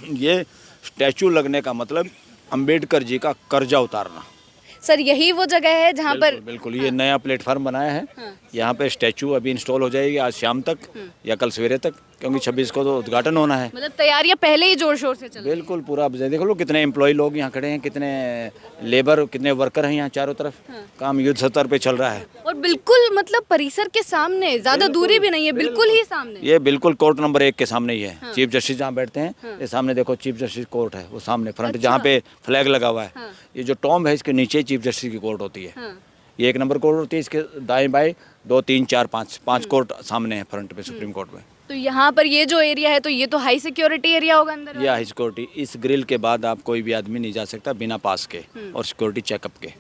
ये स्टैचू लगने का मतलब अंबेडकर जी का कर्जा उतारना। सर यही वो जगह है जहाँ पर बिल्कुल ये नया प्लेटफार्म बनाया है। यहाँ पे स्टैचू अभी इंस्टॉल हो जाएगी आज शाम तक या कल सवेरे तक, क्योंकि 26 को तो उद्घाटन होना है। मतलब तैयारियां पहले ही जोर शोर से चल रही हैं। बिल्कुल पूरा। अब देख लो कितने एम्प्लॉय लोग यहाँ खड़े हैं, कितने लेबर, कितने वर्कर हैं यहाँ चारों तरफ। काम युद्ध स्तर पे चल रहा है। और बिल्कुल मतलब परिसर के सामने, ज्यादा दूरी भी नहीं है, बिल्कुल ही सामने। ये बिल्कुल कोर्ट नंबर 1 के सामने ही है। चीफ जस्टिस जहाँ बैठते हैं, ये सामने देखो चीफ जस्टिस कोर्ट है, वो सामने फ्रंट जहाँ पे फ्लैग लगा हुआ है। ये जो टॉम्ब है इसके नीचे चीफ जस्टिस की कोर्ट होती है। ये 1 नंबर कोर्ट होती है। इसके दाएं बाएं 2 3 4 5 कोर्ट सामने है फ्रंट पे सुप्रीम कोर्ट में। तो यहाँ पर ये जो एरिया है, तो ये तो हाई सिक्योरिटी एरिया होगा अंदर। यह हाई सिक्योरिटी। इस ग्रिल के बाद आप कोई भी आदमी नहीं जा सकता बिना पास के और सिक्योरिटी चेकअप के।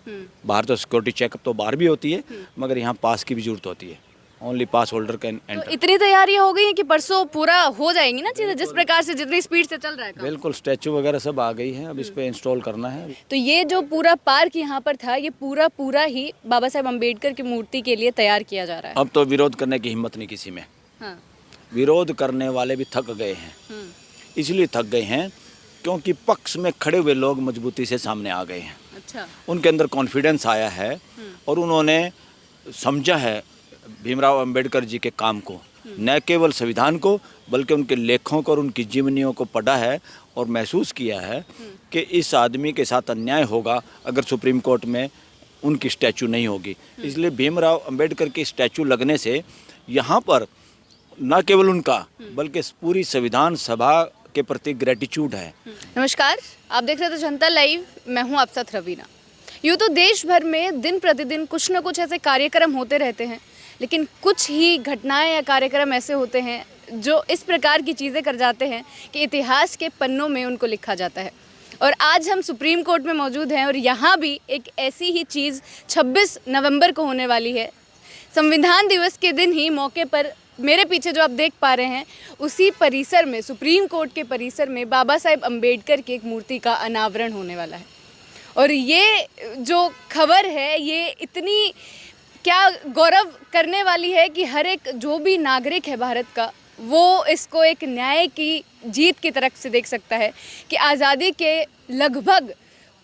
बाहर तो सिक्योरिटी चेकअप तो बाहर भी होती है, मगर यहाँ पास की भी जरूरत होती है। ओनली पास होल्डर कैन तो एंटर। इतनी तैयारी हो गई है कि परसों पूरा हो जाएंगी ना चीजें, जिस प्रकार से जितनी स्पीड से चल रहा है काम। बिल्कुल स्टैचू वगैरह सब आ गई है, अब इस पे इंस्टॉल करना है। तो ये जो पूरा पार्क यहाँ पर था, ये पूरा ही बाबा साहेब अम्बेडकर की मूर्ति के लिए तैयार किया जा रहा है। अब तो विरोध करने की हिम्मत नहीं किसी में। हाँ। विरोध करने वाले भी थक गए हैं। इसलिए थक गए हैं क्योंकि पक्ष में खड़े हुए लोग मजबूती से सामने आ गए हैं। अच्छा। उनके अंदर कॉन्फिडेंस आया है और उन्होंने समझा है भीमराव अंबेडकर जी के काम को, न केवल संविधान को बल्कि उनके लेखों को और उनकी जीवनियों को पढ़ा है और महसूस किया है कि इस आदमी के साथ अन्याय होगा अगर सुप्रीम कोर्ट में उनकी स्टैचू नहीं होगी। इसलिए भीमराव अंबेडकर की स्टैचू लगने से यहाँ पर न केवल उनका बल्कि पूरी संविधान सभा के प्रति ग्रेटिट्यूड है। नमस्कार, आप देख रहे थे जनता लाइव, मैं हूँ आपके साथ रवीना। यूँ तो देश भर में दिन प्रतिदिन कुछ न कुछ ऐसे कार्यक्रम होते रहते हैं, लेकिन कुछ ही घटनाएं या कार्यक्रम ऐसे होते हैं जो इस प्रकार की चीज़ें कर जाते हैं कि इतिहास के पन्नों में उनको लिखा जाता है। और आज हम सुप्रीम कोर्ट में मौजूद हैं और यहाँ भी एक ऐसी ही चीज़ 26 नवंबर को होने वाली है। संविधान दिवस के दिन ही मौके पर मेरे पीछे जो आप देख पा रहे हैं, उसी परिसर में, सुप्रीम कोर्ट के परिसर में बाबा साहेब अम्बेडकर की एक मूर्ति का अनावरण होने वाला है। और ये जो खबर है, ये इतनी क्या गौरव करने वाली है कि हर एक जो भी नागरिक है भारत का, वो इसको एक न्याय की जीत की तरफ से देख सकता है कि आज़ादी के लगभग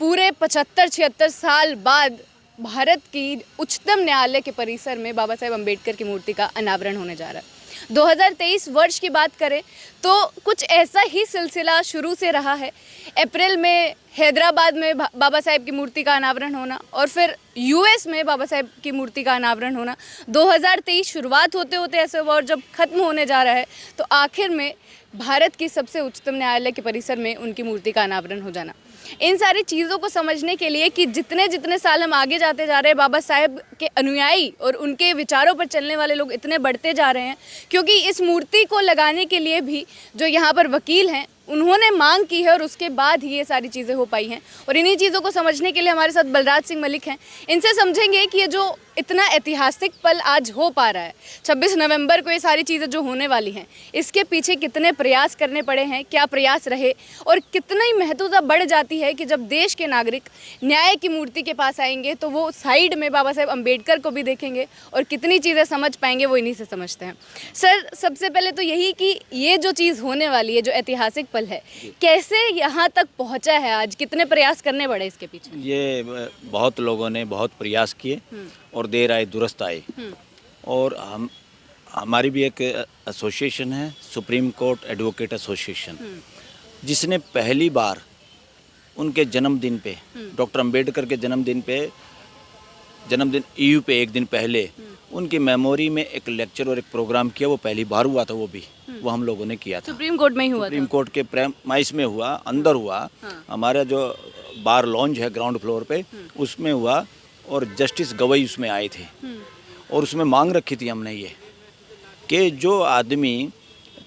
पूरे 75-76 साल बाद भारत की उच्चतम न्यायालय के परिसर में बाबा साहेब अम्बेडकर की मूर्ति का अनावरण होने जा रहा है। 2023 वर्ष की बात करें तो कुछ ऐसा ही सिलसिला शुरू से रहा है। अप्रैल में हैदराबाद में बाबा साहेब की मूर्ति का अनावरण होना और फिर यूएस में बाबा साहेब की मूर्ति का अनावरण होना। 2023 शुरुआत होते होते ऐसे हुआ और जब ख़त्म होने जा रहा है तो आखिर में भारत की सबसे उच्चतम न्यायालय के परिसर में उनकी मूर्ति का अनावरण हो जाना। इन सारी चीज़ों को समझने के लिए कि जितने जितने साल हम आगे जाते जा रहे हैं, बाबा साहेब के अनुयायी और उनके विचारों पर चलने वाले लोग इतने बढ़ते जा रहे हैं, क्योंकि इस मूर्ति को लगाने के लिए भी जो यहाँ पर वकील हैं उन्होंने मांग की है और उसके बाद ही ये सारी चीज़ें हो पाई हैं। और इन्हीं चीज़ों को समझने के लिए हमारे साथ बलराज सिंह मलिक हैं। इनसे समझेंगे कि ये जो इतना ऐतिहासिक पल आज हो पा रहा है, 26 नवंबर को ये सारी चीज़ें जो होने वाली हैं, इसके पीछे कितने प्रयास करने पड़े हैं, क्या प्रयास रहे और कितना ही महत्वता बढ़ जाती है कि जब देश के नागरिक न्याय की मूर्ति के पास आएंगे तो वो साइड में बाबा साहेब अम्बेडकर को भी देखेंगे और कितनी चीज़ें समझ पाएंगे, वो इन्हीं से समझते हैं। सर, सबसे पहले तो यही कि ये जो चीज़ होने वाली है, जो ऐतिहासिक पल है, कैसे यहाँ तक पहुँचा है आज, कितने प्रयास करने पड़े इसके पीछे? ये बहुत लोगों ने बहुत प्रयास किए और देर आए दुरुस्त आए। और हमारी भी एक एसोसिएशन है, सुप्रीम कोर्ट एडवोकेट एसोसिएशन, जिसने पहली बार उनके जन्मदिन पे, डॉक्टर अंबेडकर के जन्मदिन ईयू पे एक दिन पहले उनकी मेमोरी में एक लेक्चर और एक प्रोग्राम किया। वो पहली बार हुआ था, वो हम लोगों ने किया था। सुप्रीम कोर्ट में ही हुआ? सुप्रीम कोर्ट के प्रेमाइस में हुआ, अंदर हुआ। हमारा जो बार लॉन्ज है ग्राउंड फ्लोर पे, उसमें हुआ और जस्टिस गवई उसमें आए थे। और उसमें मांग रखी थी हमने ये कि जो आदमी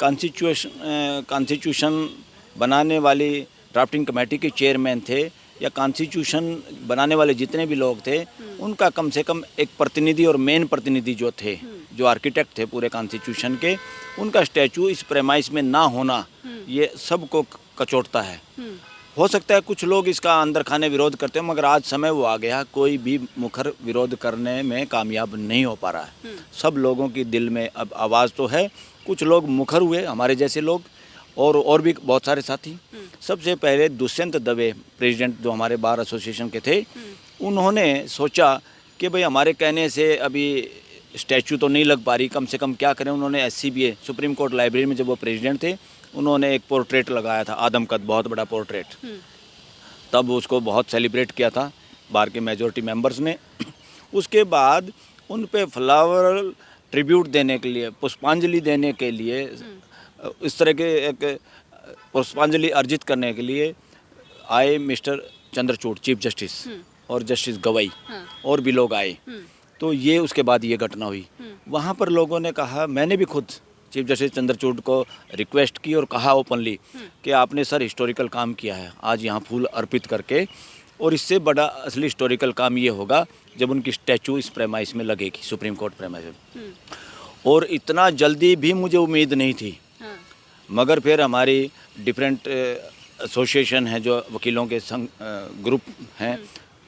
कॉन्स्टिट्यूशन बनाने वाली ड्राफ्टिंग कमेटी के चेयरमैन थे या कॉन्स्टिट्यूशन बनाने वाले जितने भी लोग थे, उनका कम से कम एक प्रतिनिधि और मेन प्रतिनिधि जो थे, जो आर्किटेक्ट थे पूरे कॉन्स्टिट्यूशन के, उनका स्टैचू इस प्रेमाइस में ना होना ये सबको कचोटता है। हो सकता है कुछ लोग इसका अंदर खाने विरोध करते हैं, मगर आज समय वो आ गया, कोई भी मुखर विरोध करने में कामयाब नहीं हो पा रहा है। सब लोगों की दिल में अब आवाज़ तो है, कुछ लोग मुखर हुए, हमारे जैसे लोग और भी बहुत सारे साथी, सबसे पहले दुष्यंत दवे प्रेसिडेंट जो हमारे बार एसोसिएशन के थे, उन्होंने सोचा कि भाई हमारे कहने से अभी स्टैचू तो नहीं लग पा रही, कम से कम क्या करें। उन्होंने SCBA सुप्रीम कोर्ट लाइब्रेरी में जब वो प्रेसिडेंट थे, उन्होंने एक पोर्ट्रेट लगाया था, आदमकद, बहुत बड़ा पोर्ट्रेट। तब उसको बहुत सेलिब्रेट किया था बार के मेजॉरिटी मेंबर्स ने। उसके बाद उन पे फ्लावर ट्रिब्यूट देने के लिए, पुष्पांजलि देने के लिए, इस तरह के एक पुष्पांजलि अर्जित करने के लिए आए मिस्टर चंद्रचूड़ चीफ जस्टिस और जस्टिस गवई, और भी लोग आए। तो ये उसके बाद ये घटना हुई। वहाँ पर लोगों ने कहा, मैंने भी खुद चीफ जस्टिस चंद्रचूड़ को रिक्वेस्ट की और कहा ओपनली कि आपने सर हिस्टोरिकल काम किया है आज यहाँ फूल अर्पित करके, और इससे बड़ा असली हिस्टोरिकल काम ये होगा जब उनकी स्टैचू इस प्रेमाइस में लगेगी, सुप्रीम कोर्ट प्रेमाइस में। और इतना जल्दी भी मुझे उम्मीद नहीं थी, मगर फिर हमारी डिफरेंट एसोसिएशन है जो वकीलों के संघ ग्रुप हैं,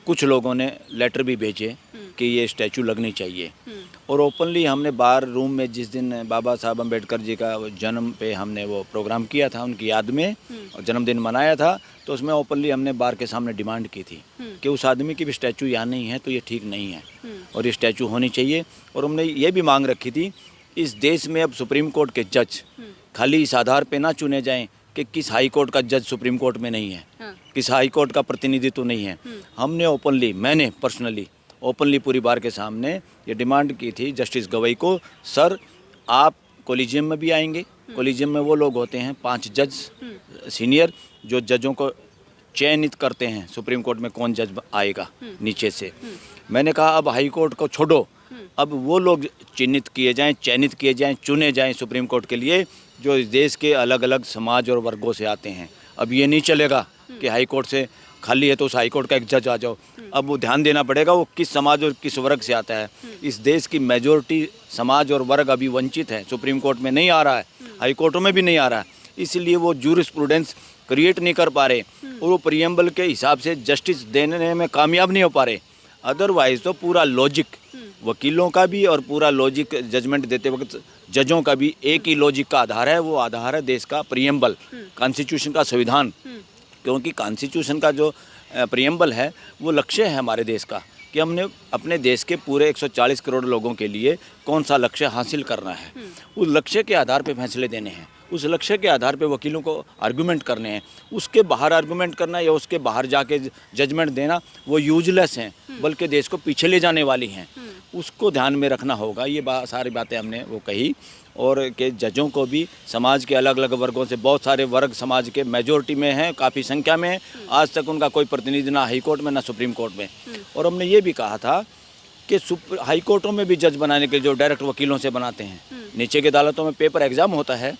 कुछ लोगों ने लेटर भी भेजे कि ये स्टैचू लगनी चाहिए। और ओपनली हमने बार रूम में जिस दिन बाबा साहब अम्बेडकर जी का जन्म पे हमने वो प्रोग्राम किया था उनकी याद में, और जन्मदिन मनाया था, तो उसमें ओपनली हमने बार के सामने डिमांड की थी कि उस आदमी की भी स्टैचू यहाँ नहीं है तो ये ठीक नहीं है और ये स्टैचू होनी चाहिए। और हमने ये भी मांग रखी थी, इस देश में अब सुप्रीम कोर्ट के जज खाली इस आधार पे ना चुने जाएं कि किस हाई कोर्ट का जज सुप्रीम कोर्ट में नहीं है, किस हाई कोर्ट का प्रतिनिधित्व नहीं है। हमने ओपनली, मैंने पर्सनली ओपनली पूरी बार के सामने ये डिमांड की थी जस्टिस गवई को, सर आप कोलिजियम में भी आएंगे। कोलिजियम में वो लोग होते हैं 5 जज सीनियर जो जजों को चयनित करते हैं सुप्रीम कोर्ट में कौन जज आएगा नीचे से। मैंने कहा अब हाई कोर्ट को छोड़ो, अब वो लोग चिन्हित किए जाएं, चयनित किए जाएं, चुने जाएं सुप्रीम कोर्ट के लिए जो इस देश के अलग अलग समाज और वर्गों से आते हैं। अब ये नहीं चलेगा कि हाई कोर्ट से खाली है तो उस हाई कोर्ट का एक जज आ जाओ। अब वो ध्यान देना पड़ेगा वो किस समाज और किस वर्ग से आता है। इस देश की मेजॉरिटी समाज और वर्ग अभी वंचित है, सुप्रीम कोर्ट में नहीं आ रहा है, हाई कोर्टों में भी नहीं आ रहा है, इसलिए वो जूरिस्प्रूडेंस क्रिएट नहीं कर पा रहे और वो प्रीएम्बल के हिसाब से जस्टिस देने में कामयाब नहीं हो पा रहे। अदरवाइज तो पूरा लॉजिक वकीलों का भी और पूरा लॉजिक जजमेंट देते वक्त जजों का भी एक ही लॉजिक का आधार है, वो आधार है देश का प्रीएम्बल, कॉन्स्टिट्यूशन का संविधान। क्योंकि कॉन्स्टिट्यूशन का जो प्रीएम्बल है वो लक्ष्य है हमारे देश का कि हमने अपने देश के पूरे 140 करोड़ लोगों के लिए कौन सा लक्ष्य हासिल करना है, उस लक्ष्य के आधार पे फैसले देने हैं, उस लक्ष्य के आधार पे वकीलों को आर्गूमेंट करने हैं। उसके बाहर आर्गूमेंट करना या उसके बाहर जाके जजमेंट देना वो यूजलेस हैं, बल्कि देश को पीछे ले जाने वाली हैं। उसको ध्यान में रखना होगा। ये सारी बातें हमने वो कही, और कि जजों को भी समाज के अलग अलग वर्गों से, बहुत सारे वर्ग समाज के मेजॉरिटी में हैं, काफ़ी संख्या में है, आज तक उनका कोई प्रतिनिधि ना हाई कोर्ट में ना सुप्रीम कोर्ट में। और हमने ये भी कहा था कि हाई कोर्टों में भी जज बनाने के जो डायरेक्ट वकीलों से बनाते हैं, नीचे की अदालतों में पेपर एग्ज़ाम होता है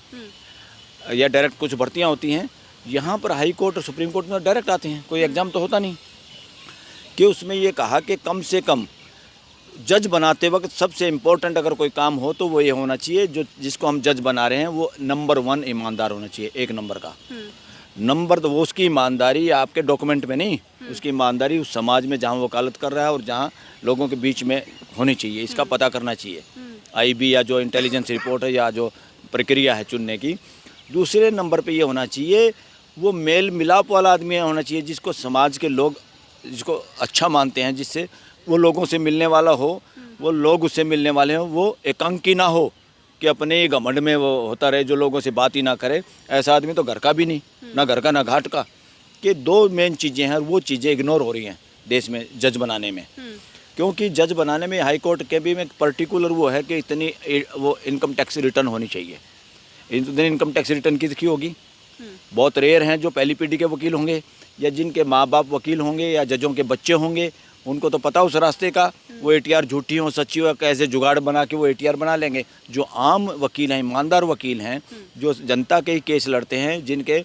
या डायरेक्ट कुछ भर्तियाँ होती हैं, यहाँ पर हाई कोर्ट और सुप्रीम कोर्ट में डायरेक्ट आते हैं, कोई एग्ज़ाम तो होता नहीं। कि उसमें ये कहा कि कम से कम जज बनाते वक्त सबसे इम्पोर्टेंट अगर कोई काम हो तो वो ये होना चाहिए, जो जिसको हम जज बना रहे हैं वो नंबर 1 ईमानदार होना चाहिए, 1 नंबर का नंबर। तो वो उसकी ईमानदारी आपके डॉक्यूमेंट में नहीं, उसकी ईमानदारी उस समाज में जहाँ वकालत कर रहा है और जहाँ लोगों के बीच में होनी चाहिए, इसका पता करना चाहिए। IB या जो इंटेलिजेंस रिपोर्ट है या जो प्रक्रिया है चुनने की। दूसरे नंबर पे ये होना चाहिए वो मेल मिलाप वाला आदमी होना चाहिए, जिसको समाज के लोग जिसको अच्छा मानते हैं, जिससे वो लोगों से मिलने वाला हो, वो लोग उससे मिलने वाले हों, वो एकांकी ना हो कि अपने ही घमंड में वो होता रहे, जो लोगों से बात ही ना करे। ऐसा आदमी तो घर का भी नहीं, ना घर का ना घाट का। कि 2 मेन चीज़ें हैं, वो चीज़ें इग्नोर हो रही हैं देश में जज बनाने में। क्योंकि जज बनाने में हाई कोर्ट के भी में पर्टिकुलर वो है कि इतनी वो इनकम टैक्स रिटर्न होनी चाहिए। इतनी इनकम टैक्स रिटर्न किसकी होगी? बहुत रेयर हैं जो पहली पीढ़ी के वकील होंगे या जिनके माँ बाप वकील होंगे या जजों के बच्चे होंगे, उनको तो पता उस रास्ते का। वो ATR झूठी हो सच्ची हो, कैसे जुगाड़ बना के वो ATR बना लेंगे। जो आम वकील हैं, ईमानदार वकील हैं, जो जनता के ही केस लड़ते हैं, जिनके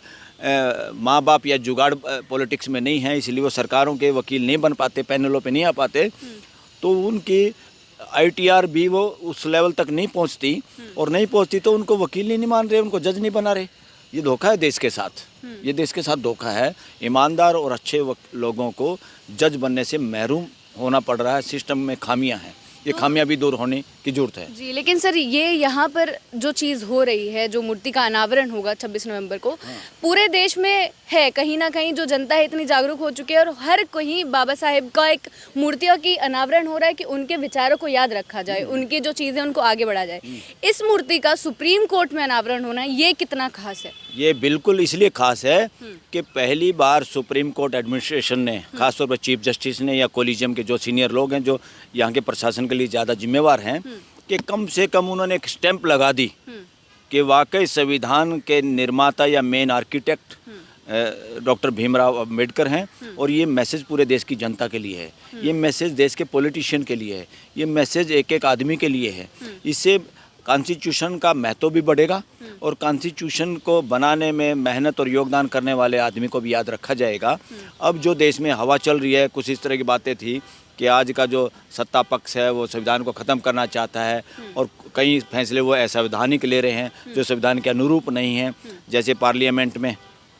माँ बाप या जुगाड़ पॉलिटिक्स में नहीं है, इसलिए वो सरकारों के वकील नहीं बन पाते, पैनलों पे नहीं आ पाते, तो उनकी ITR भी वो उस लेवल तक नहीं पहुंचती, और नहीं पहुंचती तो उनको वकील ही नहीं मान रहे, उनको जज नहीं बना रहे। ये धोखा है देश के साथ, ये देश के साथ धोखा है। ईमानदार और अच्छे लोगों को जज बनने से महरूम होना पड़ रहा है। सिस्टम में खामियां हैं, ये खामियां भी दूर होने की जरूरत है जी। लेकिन सर ये यहाँ पर जो चीज़ हो रही है, जो मूर्ति का अनावरण होगा 26 नवंबर को, पूरे देश में है, कहीं ना कहीं जो जनता है इतनी जागरूक हो चुकी है और हर कोई बाबा साहेब का एक मूर्तियों की अनावरण हो रहा है कि उनके विचारों को याद रखा जाए, उनकी जो चीज़ें उनको आगे बढ़ा जाए। इस मूर्ति का सुप्रीम कोर्ट में अनावरण होना ये कितना खास है? ये बिल्कुल इसलिए खास है कि पहली बार सुप्रीम कोर्ट एडमिनिस्ट्रेशन ने, खासतौर पर चीफ जस्टिस ने या कोलिजियम के जो सीनियर लोग हैं जो यहाँ के प्रशासन के लिए ज़्यादा जिम्मेवार हैं, कि कम से कम उन्होंने एक स्टैंप लगा दी कि वाकई संविधान के निर्माता या main architect doctor Bhimrao Ambedkar हैं और ये मैसेज पूरे देश की जनता के लिए है, ये मैसेज देश के पॉलिटिशियन के लिए है, ये मैसेज एक एक आदमी के लिए है। इससे कॉन्स्टिट्यूशन का महत्व भी बढ़ेगा और कॉन्स्टिट्यूशन को बनाने में मेहनत और योगदान करने वाले आदमी को भी याद रखा जाएगा। अब जो देश में हवा चल रही है, कुछ इस तरह की बातें थी कि आज का जो सत्ता पक्ष है वो संविधान को ख़त्म करना चाहता है और कई फैसले वो असंवैधानिक ले रहे हैं जो संविधान के अनुरूप नहीं हैं। जैसे पार्लियामेंट में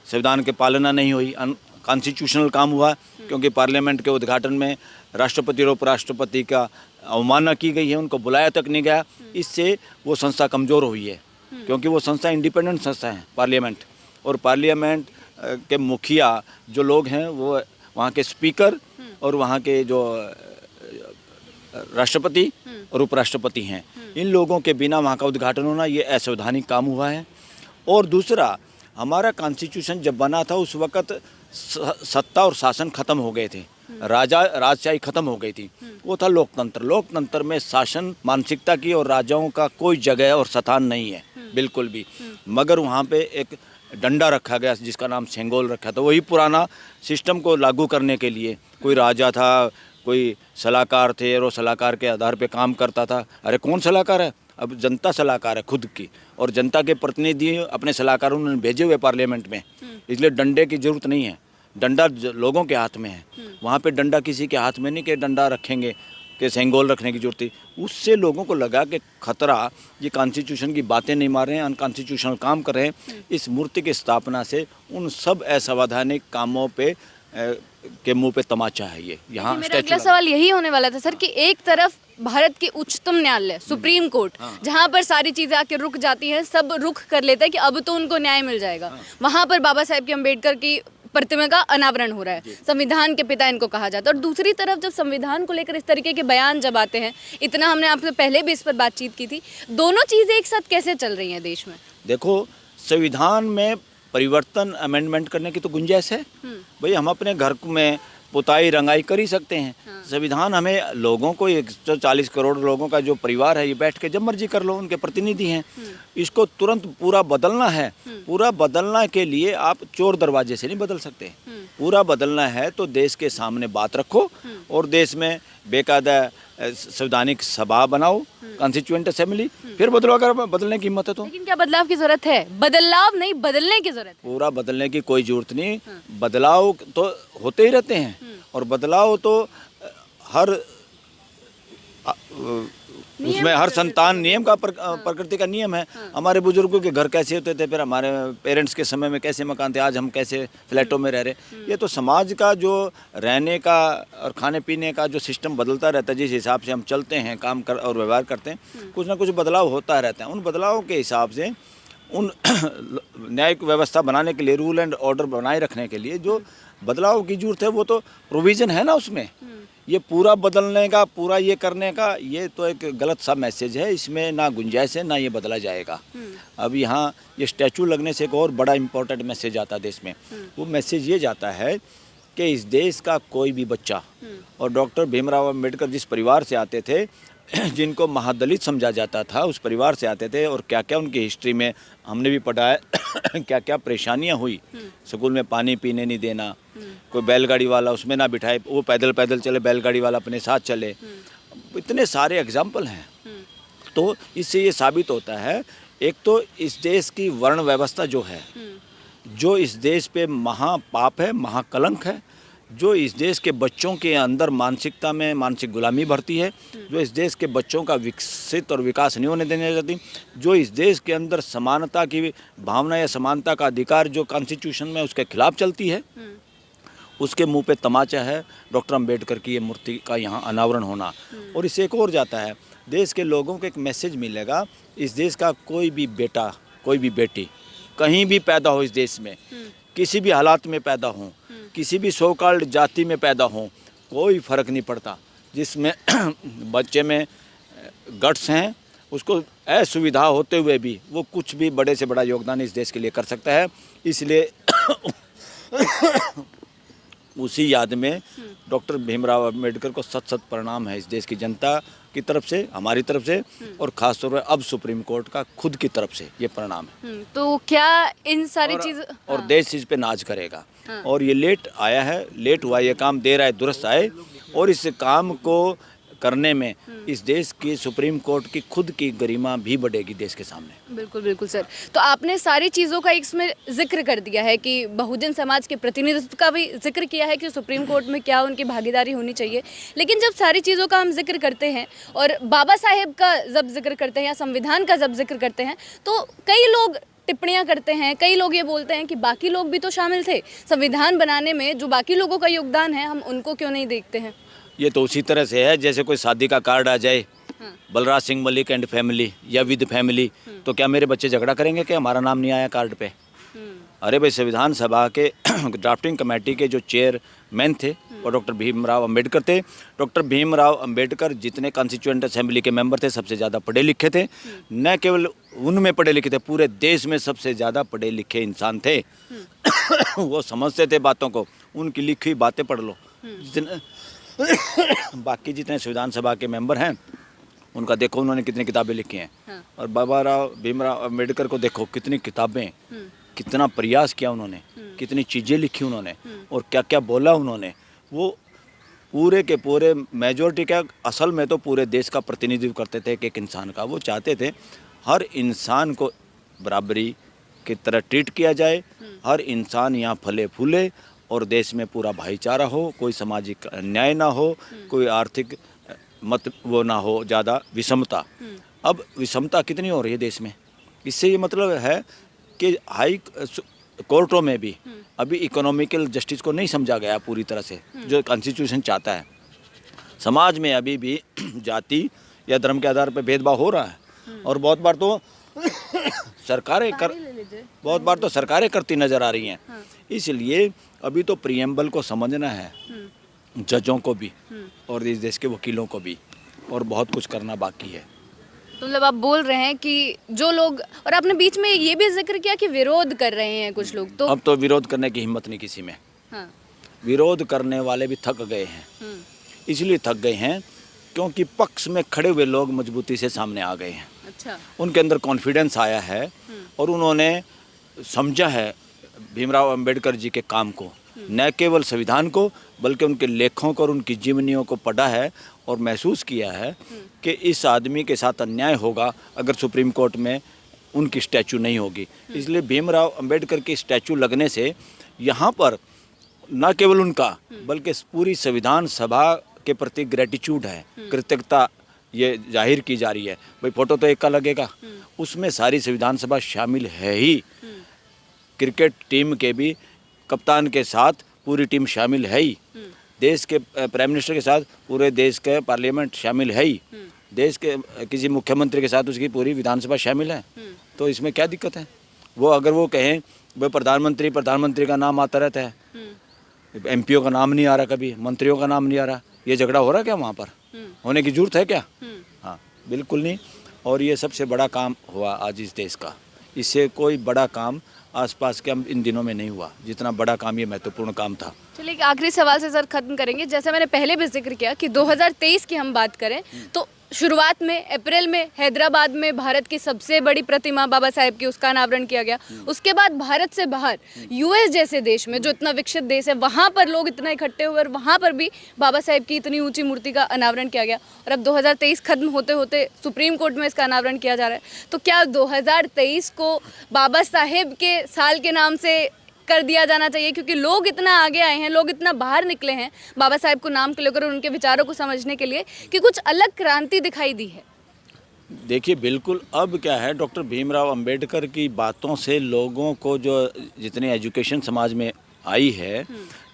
संविधान की पालना नहीं हुई, अनकॉन्स्टिट्यूशनल काम हुआ क्योंकि पार्लियामेंट के उद्घाटन में राष्ट्रपति और उपराष्ट्रपति का अवमानना की गई है, उनको बुलाया तक नहीं गया। इससे वो संस्था कमज़ोर हुई है क्योंकि वो संस्था इंडिपेंडेंट संस्था है पार्लियामेंट, और पार्लियामेंट के मुखिया जो लोग हैं वो वहाँ के स्पीकर और वहाँ के जो राष्ट्रपति और उपराष्ट्रपति हैं, इन लोगों के बिना वहाँ का उद्घाटन होना ये असंवैधानिक काम हुआ है। और दूसरा, हमारा कॉन्स्टिट्यूशन जब बना था उस वक़्त सत्ता और शासन खत्म हो गए थे, राजशाही खत्म हो गई थी, वो था लोकतंत्र। लोकतंत्र में शासन मानसिकता की और राजाओं का कोई जगह और स्थान नहीं है बिल्कुल भी, मगर वहाँ पे एक डंडा रखा गया जिसका नाम सेंगोल रखा था, वही पुराना सिस्टम को लागू करने के लिए। कोई राजा था, कोई सलाहकार थे और वो सलाहकार के आधार पे काम करता था। अरे कौन सलाहकार है? अब जनता सलाहकार है खुद की, और जनता के प्रतिनिधि अपने सलाहकारों ने भेजे हुए पार्लियामेंट में, इसलिए डंडे की जरूरत नहीं है। डंडा लोगों के हाथ में है, वहाँ पे डंडा किसी के हाथ में नहीं कि डंडा रखेंगे कि सेंगोल रखने की जरूरत थी। उससे लोगों को लगा कि खतरा, ये कॉन्स्टिट्यूशन की बातें नहीं मार रहे हैं, अनकॉन्स्टिट्यूशनल काम कर रहे हैं। इस मूर्ति की स्थापना से उन सब असंवैधानिक कामों पे के मुंह पे तमाचा है ये यहाँ। मेरा अगला सवाल यही होने वाला था सर कि एक तरफ भारत की उच्चतम न्यायालय सुप्रीम कोर्ट, जहाँ पर सारी चीजें आके रुक जाती हैं, सब रुख कर लेता है कि अब तो उनको न्याय मिल जाएगा, वहाँ पर बाबा साहेब के अम्बेडकर की प्रतिमा का अनावरण हो रहा है, संविधान के पिता इनको कहा जाता है। और दूसरी तरफ जब संविधान को लेकर इस तरीके के बयान जब आते हैं, इतना हमने आपसे पहले भी इस पर बातचीत की थी, दोनों चीज़ें एक साथ कैसे चल रही हैं देश में? देखो, संविधान में परिवर्तन अमेंडमेंट करने की तो गुंजाइश है भाई, हम अपने घर में पुताई रंगाई कर ही सकते हैं। संविधान हमें लोगों को 140 करोड़ लोगों का जो परिवार है ये बैठ के जब मर्जी कर लो, उनके प्रतिनिधि हैं। इसको तुरंत पूरा बदलना है, पूरा बदलना के लिए आप चोर दरवाजे से नहीं बदल सकते। पूरा बदलना है तो देश के सामने बात रखो और देश में बेकायदा संवैधानिक सभा बनाओ, कॉन्स्टिट्यूएंट असेंबली, फिर बदलो अगर बदलने की हिम्मत है तो। लेकिन क्या बदलाव की जरूरत है? बदलाव नहीं, बदलने की जरूरत है। पूरा बदलने की कोई जरूरत नहीं, बदलाव तो होते ही रहते हैं और बदलाव तो हर उसमें हर संतान नियम का प्रकृति का नियम है। हमारे बुजुर्गों के घर कैसे होते थे, फिर हमारे पेरेंट्स के समय में कैसे मकान थे, आज हम कैसे फ्लैटों में रह रहे। ये तो समाज का जो रहने का और खाने पीने का जो सिस्टम बदलता रहता है, जिस हिसाब से हम चलते हैं, काम कर और व्यवहार करते हैं, कुछ ना कुछ बदलाव होता रहता है। उन बदलावों के हिसाब से उन न्यायिक व्यवस्था बनाने के लिए, रूल एंड ऑर्डर बनाए रखने के लिए जो बदलाव की जरूरत है वो तो प्रोविज़न है ना उसमें। ये पूरा बदलने का, पूरा ये करने का, ये तो एक गलत सा मैसेज है, इसमें ना गुंजाइश है, ना ये बदला जाएगा। अब यहाँ ये स्टैचू लगने से एक और बड़ा इम्पोर्टेंट मैसेज आता है देश में। वो मैसेज ये जाता है कि इस देश का कोई भी बच्चा, और डॉक्टर भीमराव अंबेडकर जिस परिवार से आते थे, जिनको महादलित समझा जाता था, उस परिवार से आते थे, और क्या क्या उनकी हिस्ट्री में हमने भी पढ़ा है क्या क्या परेशानियां हुई। स्कूल में पानी पीने नहीं देना, कोई बैलगाड़ी वाला उसमें ना बिठाए, वो पैदल पैदल चले, बैलगाड़ी वाला अपने साथ चले, इतने सारे एग्जाम्पल हैं। तो इससे ये साबित होता है, एक तो इस देश की वर्ण व्यवस्था जो है, जो इस देश पे महापाप है, महाकलंक है, जो इस देश के बच्चों के अंदर मानसिकता में मानसिक गुलामी भरती है, जो इस देश के बच्चों का विकसित और विकास नहीं होने देने जाती, जो इस देश के अंदर समानता की भावना या समानता का अधिकार जो कॉन्स्टिट्यूशन में उसके खिलाफ चलती है, उसके मुंह पे तमाचा है डॉक्टर अंबेडकर की ये मूर्ति का यहाँ अनावरण होना। और इससे एक और जाता है, देश के लोगों को एक मैसेज मिलेगा, इस देश का कोई भी बेटा, कोई भी बेटी कहीं भी पैदा हो इस देश में, किसी भी हालात में पैदा हों, किसी भी सो कॉल्ड जाति में पैदा हों, कोई फ़र्क नहीं पड़ता। जिसमें बच्चे में गट्स हैं, उसको असुविधा होते हुए भी वो कुछ भी बड़े से बड़ा योगदान इस देश के लिए कर सकता है। इसलिए उसी याद में डॉक्टर भीमराव अंबेडकर को सत सत प्रणाम है इस देश की जनता की तरफ से, हमारी तरफ से, और ख़ास तौर पर अब सुप्रीम कोर्ट का खुद की तरफ से ये प्रणाम है। तो क्या इन सारी चीज़ और देश इस पे नाज करेगा। और ये लेट आया है, लेट हुआ, ये काम देर आए दुरुस्त आए, और इस काम को करने में इस देश की सुप्रीम कोर्ट की खुद की गरिमा भी बढ़ेगी देश के सामने। बिल्कुल बिल्कुल सर। तो आपने सारी चीज़ों का इसमें जिक्र कर दिया है कि बहुजन समाज के प्रतिनिधित्व का भी जिक्र किया है कि सुप्रीम कोर्ट में क्या उनकी भागीदारी होनी चाहिए। लेकिन जब सारी चीज़ों का हम जिक्र करते हैं और बाबा साहेब का जब जिक्र करते हैं या संविधान का जब जिक्र करते हैं, तो कई लोग टिप्पणियां करते हैं, कई लोग ये बोलते हैं कि बाकी लोग भी तो शामिल थे संविधान बनाने में, जो बाकी लोगों का योगदान है हम उनको क्यों नहीं देखते हैं। ये तो उसी तरह से है जैसे कोई शादी का कार्ड आ जाए, बलराज सिंह मलिक एंड फैमिली या विद फैमिली, तो क्या मेरे बच्चे झगड़ा करेंगे कि हमारा नाम नहीं आया कार्ड पे? अरे भाई, संविधान सभा के ड्राफ्टिंग कमेटी के जो चेयरमैन थे वो डॉक्टर भीमराव अंबेडकर थे। डॉक्टर भीमराव अंबेडकर जितने कॉन्स्टिट्यूएंट असेंबली के मेंबर थे सबसे ज़्यादा पढ़े लिखे थे। न केवल उनमें पढ़े लिखे थे, पूरे देश में सबसे ज़्यादा पढ़े लिखे इंसान थे। वो समझते थे बातों को, उनकी लिखी हुई बातें पढ़ लो। जितने बाकी जितने संविधान सभा के मेंबर हैं उनका देखो उन्होंने कितनी किताबें लिखी हैं। और भीमराव अंबेडकर को देखो कितनी किताबें, कितना प्रयास किया उन्होंने, कितनी चीज़ें लिखी उन्होंने और क्या क्या बोला उन्होंने। वो पूरे के पूरे मेजॉरिटी क्या, असल में तो पूरे देश का प्रतिनिधित्व करते थे एक इंसान का। वो चाहते थे हर इंसान को बराबरी की तरह ट्रीट किया जाए, हर इंसान यहाँ फले फूले और देश में पूरा भाईचारा हो, कोई सामाजिक अन्याय ना हो, कोई आर्थिक मत वो ना हो, ज़्यादा विषमता। अब विषमता कितनी हो रही है देश में, इससे ये मतलब है कि हाई कोर्टों में भी अभी इकोनॉमिकल जस्टिस को नहीं समझा गया पूरी तरह से, जो कॉन्स्टिट्यूशन चाहता है। समाज में अभी भी जाति या धर्म के आधार पर भेदभाव हो रहा है और बहुत बार तो सरकारें करती नज़र आ रही हैं। इसलिए अभी तो प्रीएम्बल को समझना है, जजों को भी और इस देश के वकीलों को भी, और बहुत कुछ करना बाकी है। तो मतलब आप बोल रहे हैं कि जो लोग, और आपने बीच में ये भी जिक्र किया कि विरोध कर रहे हैं कुछ लोग, तो अब तो विरोध करने की हिम्मत नहीं किसी में। हाँ। विरोध करने वाले भी थक गए हैं। इसलिए थक गए हैं क्योंकि पक्ष में खड़े हुए लोग मजबूती से सामने आ गए हैं। अच्छा। उनके अंदर कॉन्फिडेंस आया है और उन्होंने समझा है भीमराव अंबेडकर जी के काम को, न केवल संविधान को बल्कि उनके लेखों को और उनकी जीवनियों को पढ़ा है और महसूस किया है कि इस आदमी के साथ अन्याय होगा अगर सुप्रीम कोर्ट में उनकी स्टैचू नहीं होगी। इसलिए भीमराव अंबेडकर की स्टैचू लगने से यहाँ पर न केवल उनका बल्कि पूरी संविधान सभा के प्रति ग्रेटिट्यूड है, कृतज्ञता ये जाहिर की जा रही है। भाई फोटो तो एक का लगेगा, उसमें सारी संविधान सभा शामिल है ही। क्रिकेट टीम के भी कप्तान के साथ पूरी टीम शामिल है ही। देश के प्राइम मिनिस्टर के साथ पूरे देश के पार्लियामेंट शामिल है ही। देश के किसी मुख्यमंत्री के साथ उसकी पूरी विधानसभा शामिल है। तो इसमें क्या दिक्कत है? वो अगर वो कहें भाई प्रधानमंत्री का नाम आता रहता है, एमपीओ का नाम नहीं आ रहा, कभी मंत्रियों का नाम नहीं आ रहा, ये झगड़ा हो रहा क्या वहाँ पर? होने की जरूरत है क्या? हाँ, बिल्कुल नहीं। और ये सबसे बड़ा काम हुआ आज इस देश का। इससे कोई बड़ा काम आसपास के इन दिनों में नहीं हुआ जितना बड़ा काम ये महत्वपूर्ण काम था। चलिए, आखिरी सवाल से सर खत्म करेंगे। जैसे मैंने पहले भी जिक्र किया कि 2023 की हम बात करें तो शुरुआत में अप्रैल में हैदराबाद में भारत की सबसे बड़ी प्रतिमा बाबा साहेब की, उसका अनावरण किया गया। उसके बाद भारत से बाहर यूएस जैसे देश में, जो इतना विकसित देश है, वहाँ पर लोग इतना इकट्ठे हुए और वहाँ पर भी बाबा साहेब की इतनी ऊंची मूर्ति का अनावरण किया गया। और अब 2023 खत्म होते होते सुप्रीम कोर्ट में इसका अनावरण किया जा रहा है। तो क्या 2023 को बाबा साहेब के साल के नाम से कर दिया जाना चाहिए, क्योंकि लोग इतना आगे आए हैं, लोग इतना बाहर निकले हैं बाबा साहेब को नाम को लेकर, उनके विचारों को समझने के लिए, कि कुछ अलग क्रांति दिखाई दी है? देखिए, बिल्कुल अब क्या है, डॉक्टर भीमराव अंबेडकर की बातों से लोगों को जो जितनी एजुकेशन समाज में आई है,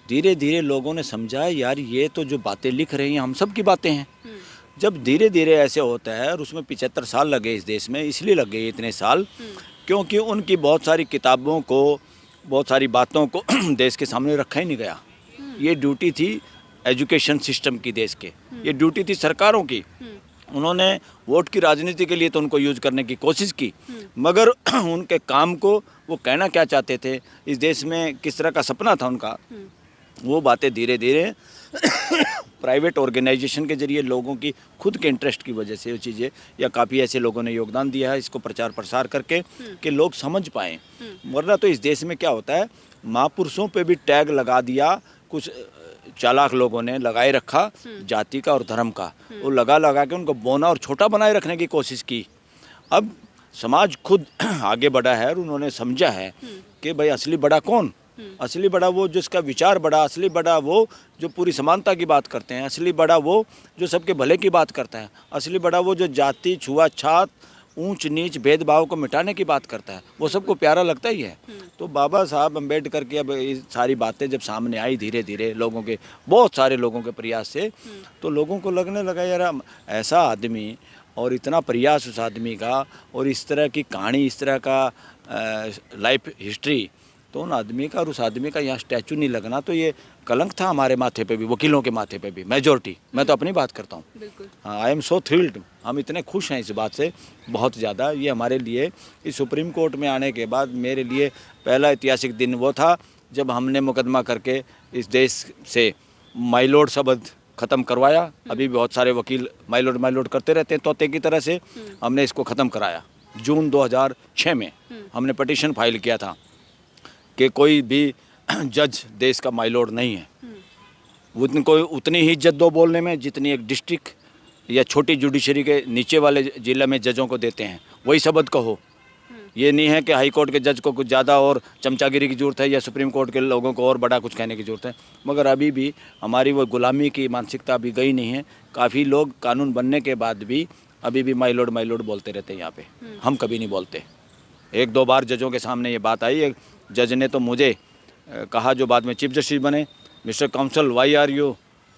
धीरे धीरे लोगों ने समझा यार ये तो जो बातें लिख रहे हैं हम सब की बातें हैं। जब धीरे धीरे ऐसे होता है, और उसमें 75 साल लगे इस देश में, इसलिए लग गए इतने साल क्योंकि उनकी बहुत सारी किताबों को बहुत सारी बातों को देश के सामने रखा ही नहीं गया। ये ड्यूटी थी एजुकेशन सिस्टम की देश के, ये ड्यूटी थी सरकारों की। उन्होंने वोट की राजनीति के लिए तो उनको यूज करने की कोशिश की, मगर उनके काम को वो कहना क्या चाहते थे, इस देश में किस तरह का सपना था उनका, वो बातें धीरे धीरे प्राइवेट ऑर्गेनाइजेशन के जरिए लोगों की खुद के इंटरेस्ट की वजह से वो चीज़ें, या काफ़ी ऐसे लोगों ने योगदान दिया है इसको प्रचार प्रसार करके कि लोग समझ पाएँ। वरना तो इस देश में क्या होता है, महापुरुषों पे भी टैग लगा दिया, कुछ चालाक लोगों ने लगाए रखा जाति का और धर्म का, वो लगा के उनको बौना और छोटा बनाए रखने की कोशिश की। अब समाज खुद आगे बढ़ा है और उन्होंने समझा है कि भाई असली बड़ा कौन, असली बड़ा वो जिसका विचार बड़ा, असली बड़ा वो जो पूरी समानता की बात करते हैं, असली बड़ा वो जो सबके भले की बात करता है, असली बड़ा वो जो जाति छुआछूत ऊंच नीच भेदभाव को मिटाने की बात करता है, वो सबको प्यारा लगता ही है। तो बाबा साहब अम्बेडकर की अब ये सारी बातें जब सामने आई धीरे धीरे लोगों के, बहुत सारे लोगों के प्रयास से, तो लोगों को लगने लगा यार ऐसा आदमी और इतना प्रयास उस आदमी का और इस तरह की कहानी, इस तरह का लाइफ हिस्ट्री, तो उन आदमी का और उस आदमी का यहाँ स्टैचू नहीं लगना तो ये कलंक था हमारे माथे पे भी, वकीलों के माथे पे भी, मेजॉरिटी। मैं तो अपनी बात करता हूँ। हाँ, आई एम सो थ्रिल्ड, हम इतने खुश हैं इस बात से, बहुत ज़्यादा। ये हमारे लिए इस सुप्रीम कोर्ट में आने के बाद मेरे लिए पहला ऐतिहासिक दिन वो था जब हमने मुकदमा करके इस देश से माय लॉर्ड शब्द ख़त्म करवाया। अभी बहुत सारे वकील माय लॉर्ड करते रहते हैं तोते की तरह से, हमने इसको ख़त्म कराया। जून 2006 में हमने पटिशन फाइल किया था कि कोई भी जज देश का माय लॉर्ड नहीं है। उतनी ही इज्जत दो बोलने में जितनी एक डिस्ट्रिक्ट या छोटी जुडिशरी के नीचे वाले जिला में जजों को देते हैं, वही शब्द कहो। ये नहीं है कि हाई कोर्ट के जज को कुछ ज़्यादा और चमचागिरी की ज़रूरत है या सुप्रीम कोर्ट के लोगों को और बड़ा कुछ कहने की ज़रूरत है, मगर अभी भी हमारी वो गुलामी की मानसिकता अभी गई नहीं है। काफ़ी लोग कानून बनने के बाद भी अभी भी माय लॉर्ड बोलते रहते हैं यहाँ पे, हम कभी नहीं बोलते। एक दो बार जजों के सामने ये बात आई, एक जज ने तो मुझे कहा जो बाद में चीफ जस्टिस बने, mister counsel why are you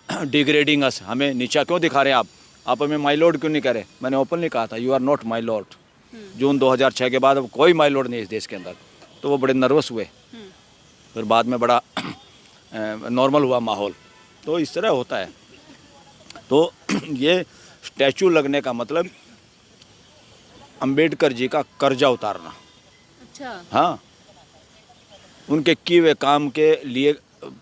degrading us, हमें नीचा क्यों दिखा रहे हैं आप हमें माय लॉर्ड क्यों नहीं कह रहे। मैंने ओपनली कहा था you are not my lord. जून 2006 के बाद अब कोई माय लॉर्ड नहीं है इस देश के अंदर। तो वो बड़े नर्वस हुए, फिर बाद में बड़ा नॉर्मल हुआ माहौल। तो इस तरह होता है। तो ये स्टैचू लगने का मतलब अंबेडकर जी का कर्जा उतारना। अच्छा। हाँ, उनके किए हुए काम के लिए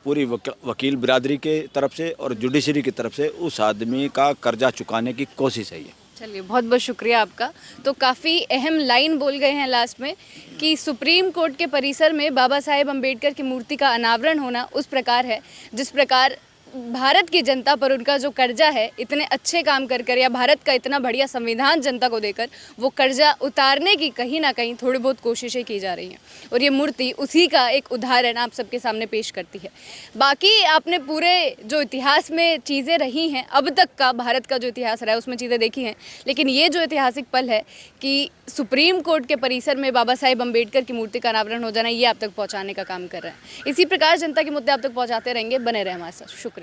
पूरी वकील बिरादरी के तरफ से और जुडिशरी की तरफ से उस आदमी का कर्जा चुकाने की कोशिश है ये। चलिए, बहुत बहुत शुक्रिया आपका। तो काफ़ी अहम लाइन बोल गए हैं लास्ट में कि सुप्रीम कोर्ट के परिसर में बाबा साहेब अम्बेडकर की मूर्ति का अनावरण होना उस प्रकार है जिस प्रकार भारत की जनता पर उनका जो कर्जा है, इतने अच्छे काम कर या भारत का इतना बढ़िया संविधान जनता को देकर वो कर्जा उतारने की कहीं ना कहीं थोड़ी बहुत कोशिशें की जा रही हैं, और ये मूर्ति उसी का एक उदाहरण आप सबके सामने पेश करती है। बाकी आपने पूरे जो इतिहास में चीज़ें रही हैं, अब तक का भारत का जो इतिहास रहा है उसमें चीज़ें देखी हैं, लेकिन ये जो ऐतिहासिक पल है कि सुप्रीम कोर्ट के परिसर में बाबा साहेब अम्बेडकर की मूर्ति का अनावरण हो जाना, ये आप तक पहुँचाने का काम कर रहे हैं। इसी प्रकार जनता के मुद्दे आप तक पहुँचाते रहेंगे, बने रहे हमारे साथ। शुक्रिया।